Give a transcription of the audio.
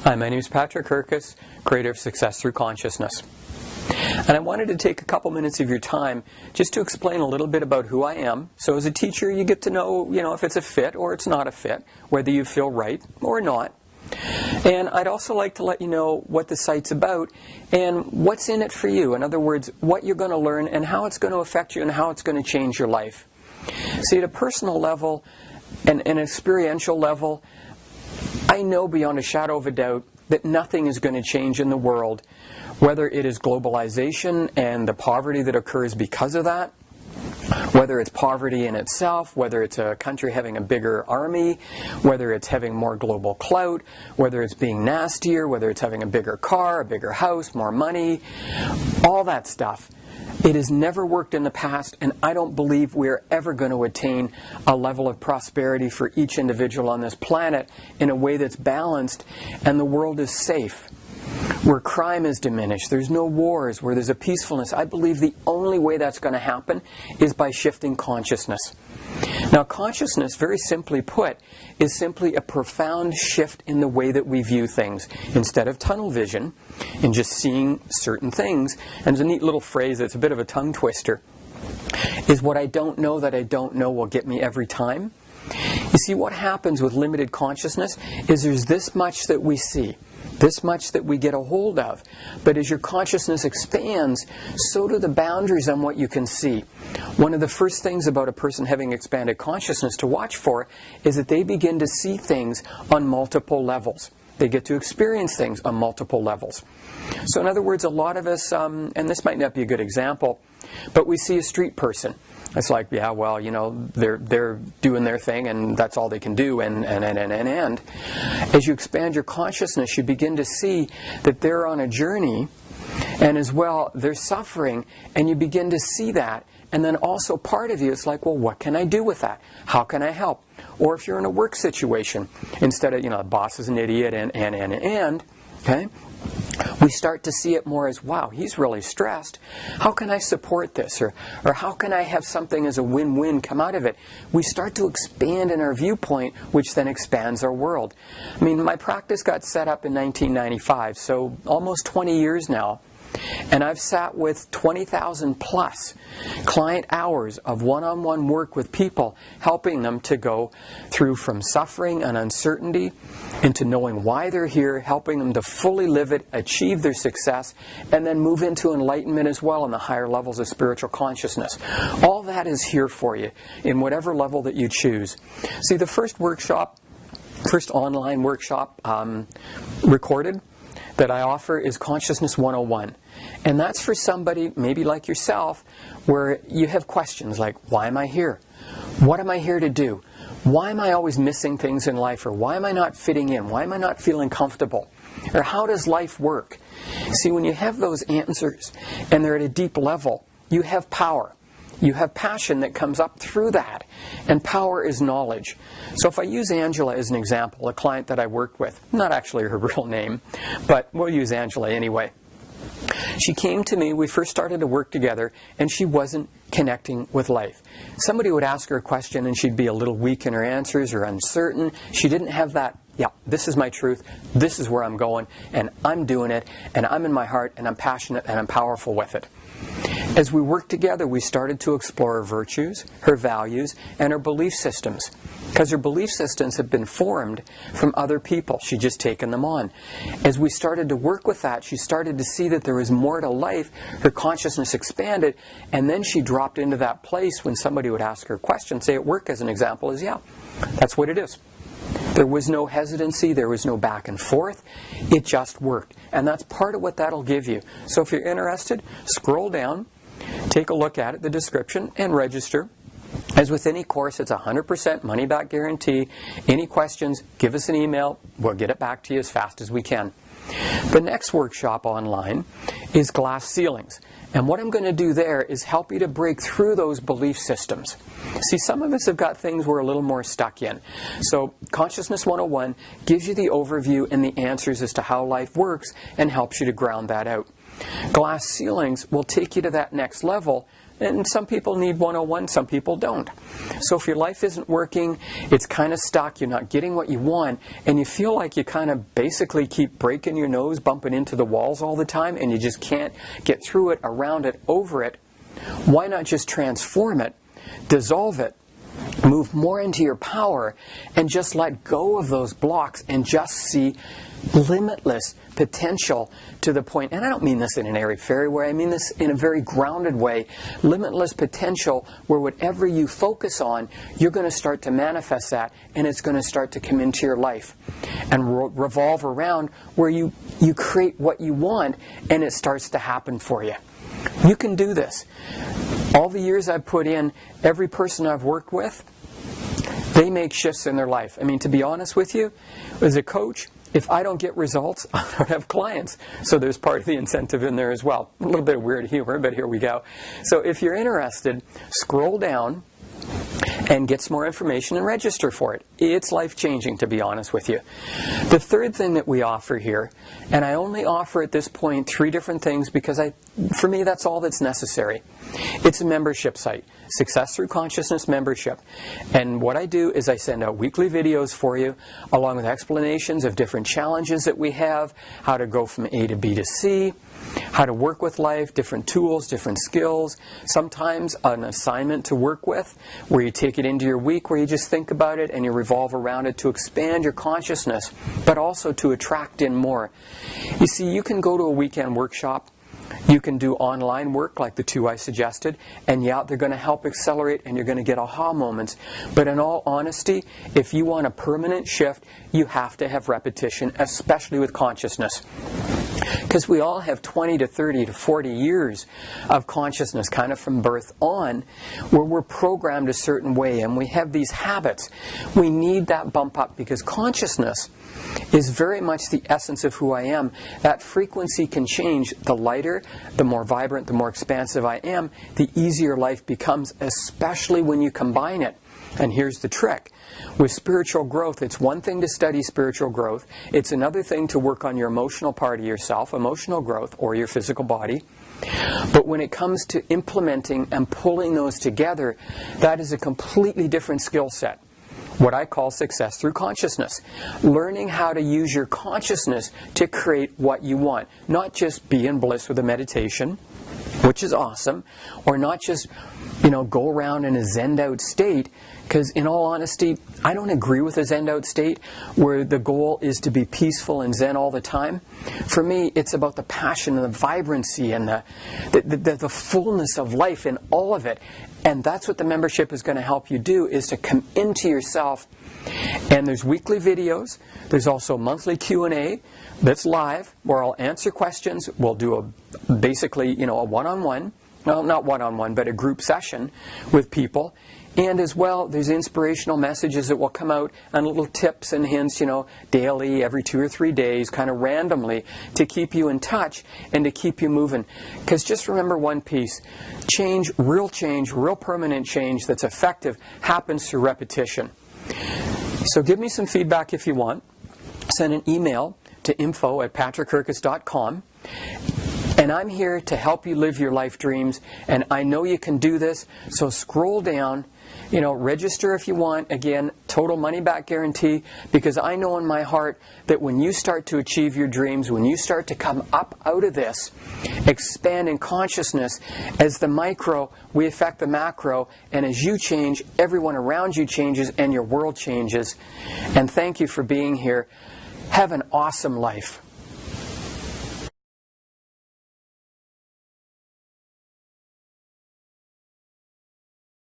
Hi, my name is Patrick Hercus, creator of Success Through Consciousness. And I wanted to take a couple minutes of your time just to explain a little bit about who I am. So as a teacher, you get to know, if it's a fit or it's not a fit, whether you feel right or not. And I'd also like to let you know what the site's about and what's in it for you. In other words, what you're going to learn and how it's going to affect you and how it's going to change your life. See, at a personal level and an experiential level, I know beyond a shadow of a doubt that nothing is going to change in the world, whether it is globalization and the poverty that occurs because of that, whether it's poverty in itself, whether it's a country having a bigger army, whether it's having more global clout, whether it's being nastier, whether it's having a bigger car, a bigger house, more money, all that stuff. It has never worked in the past, and I don't believe we're ever going to attain a level of prosperity for each individual on this planet in a way that's balanced and the world is safe, where crime is diminished, there's no wars, where there's a peacefulness. I believe the only way that's going to happen is by shifting consciousness. Now, consciousness, very simply put, is simply a profound shift in the way that we view things. Instead of tunnel vision and just seeing certain things, and there's a neat little phrase that's a bit of a tongue twister, is what I don't know that I don't know will get me every time. You see, what happens with limited consciousness is there's this much that we see, this much that we get a hold of. But as your consciousness expands, so do the boundaries on what you can see. One of the first things about a person having expanded consciousness to watch for is that they begin to see things on multiple levels. They get to experience things on multiple levels. So in other words, a lot of us, and this might not be a good example, but we see a street person. It's like, yeah, well, they're doing their thing and that's all they can do, and. As you expand your consciousness, you begin to see that they're on a journey, and as well, they're suffering, and you begin to see that. And then also part of you is like, well, what can I do with that? How can I help? Or if you're in a work situation, instead of, the boss is an idiot and, okay? We start to see it more as, wow, he's really stressed. How can I support this? Or how can I have something as a win-win come out of it? We start to expand in our viewpoint, which then expands our world. I mean, my practice got set up in 1995, so almost 20 years now. And I've sat with 20,000 plus client hours of one-on-one work with people, helping them to go through from suffering and uncertainty into knowing why they're here, helping them to fully live it, achieve their success, and then move into enlightenment as well in the higher levels of spiritual consciousness. All that is here for you in whatever level that you choose. See, the first online workshop recorded that I offer is Consciousness 101. And that's for somebody, maybe like yourself, where you have questions like, why am I here? What am I here to do? Why am I always missing things in life? Or why am I not fitting in? Why am I not feeling comfortable? Or how does life work? See, when you have those answers, and they're at a deep level, you have power. You have passion that comes up through that. And power is knowledge. So if I use Angela as an example, a client that I worked with, not actually her real name, but we'll use Angela anyway. She came to me, we first started to work together, and she wasn't connecting with life. Somebody would ask her a question and she'd be a little weak in her answers or uncertain. She didn't have that, yeah, this is my truth, this is where I'm going, and I'm doing it, and I'm in my heart, and I'm passionate, and I'm powerful with it. As we worked together, we started to explore her virtues, her values, and her belief systems. Because her belief systems had been formed from other people. She'd just taken them on. As we started to work with that, she started to see that there was more to life. Her consciousness expanded, and then she dropped into that place when somebody would ask her a question, say at work as an example, is, yeah, that's what it is. There was no hesitancy, there was no back and forth, it just worked. And that's part of what that'll give you. So if you're interested, scroll down, take a look at it, the description, and register. As with any course, it's 100% money-back guarantee. Any questions, give us an email, we'll get it back to you as fast as we can. The next workshop online is glass ceilings. And what I'm going to do there is help you to break through those belief systems. See, some of us have got things we're a little more stuck in. So Consciousness 101 gives you the overview and the answers as to how life works and helps you to ground that out. Glass ceilings will take you to that next level And some people need 101, some people don't. So if your life isn't working, it's kind of stuck, you're not getting what you want, and you feel like you kind of basically keep breaking your nose, bumping into the walls all the time, and you just can't get through it, around it, over it, why not just transform it, dissolve it, move more into your power, and just let go of those blocks and just see limitless potential to the point, and I don't mean this in an airy-fairy way, I mean this in a very grounded way, limitless potential where whatever you focus on, you're going to start to manifest that, and it's going to start to come into your life and revolve around where you create what you want, and it starts to happen for you. You can do this. All the years I've put in, every person I've worked with, they make shifts in their life. I mean, to be honest with you, as a coach, if I don't get results, I don't have clients. So there's part of the incentive in there as well. A little bit of weird humor, but here we go. So if you're interested, scroll down and get some more information and register for it. It's life-changing, to be honest with you. The third thing that we offer here, and I only offer at this point 3 different things because for me that's all that's necessary. It's a membership site, Success Through Consciousness membership. And what I do is I send out weekly videos for you, along with explanations of different challenges that we have, how to go from A to B to C, how to work with life, different tools, different skills, sometimes an assignment to work with, where you take it into your week, where you just think about it and you revolve around it to expand your consciousness, but also to attract in more. You see, you can go to a weekend workshop, you can do online work like the 2 I suggested, and yeah, they're going to help accelerate and you're going to get aha moments. But in all honesty, if you want a permanent shift, you have to have repetition, especially with consciousness. Because we all have 20 to 30 to 40 years of consciousness, kind of from birth on, where we're programmed a certain way and we have these habits. We need that bump up because consciousness is very much the essence of who I am. That frequency can change. The lighter, the more vibrant, the more expansive I am, the easier life becomes, especially when you combine it. And here's the trick. With spiritual growth, it's one thing to study spiritual growth. It's another thing to work on your emotional part of yourself, emotional growth, or your physical body. But when it comes to implementing and pulling those together, that is a completely different skill set. What I call success through consciousness. Learning how to use your consciousness to create what you want. Not just be in bliss with a meditation, which is awesome, or not just, go around in a zenned out state, because in all honesty, I don't agree with a zenned out state where the goal is to be peaceful and zen all the time. For me, it's about the passion and the vibrancy and the fullness of life in all of it. And that's what the membership is going to help you do, is to come into yourself. And there's weekly videos. There's also monthly Q&A that's live, where I'll answer questions. We'll do basically a one-on-one, well, not one-on-one, but a group session with people. And as well, there's inspirational messages that will come out and little tips and hints, daily, every 2 or 3 days, kind of randomly, to keep you in touch and to keep you moving. Because just remember one piece, change, real permanent change that's effective happens through repetition. So give me some feedback if you want. Send an email to info@patrickhercus.com. And I'm here to help you live your life dreams. And I know you can do this. So scroll down, register if you want. Again, total money back guarantee. Because I know in my heart that when you start to achieve your dreams, when you start to come up out of this, expand in consciousness, as the micro, we affect the macro. And as you change, everyone around you changes and your world changes. And thank you for being here. Have an awesome life.